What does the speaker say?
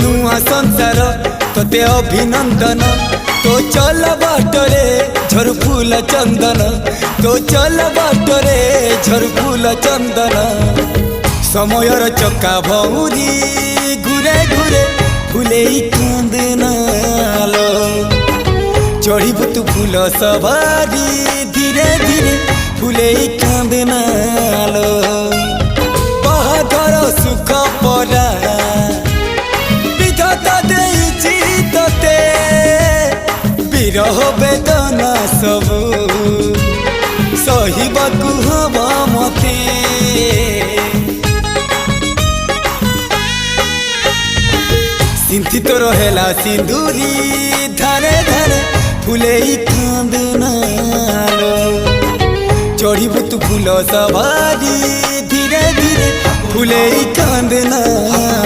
नुआ संसार तोते अभिनंदन तो चल बाटरे झर फूल चंदन तो चल बाटरे झर फूल चंदन समयर चक्का भौरी घुरे घुरे फूले कांदनालो चढ़ीबु तू फूल सवारी धीरे धीरे फूले कांदनालो बाहादर सुख परा विरह वेदना सबू सहिबाकु हवा मते सिंथी तो रहेला सिंदूरी धारे धारे फूले कांदनालो चढ़ीबु तू फूल सवारी धीरे धीरे फूले कांदना।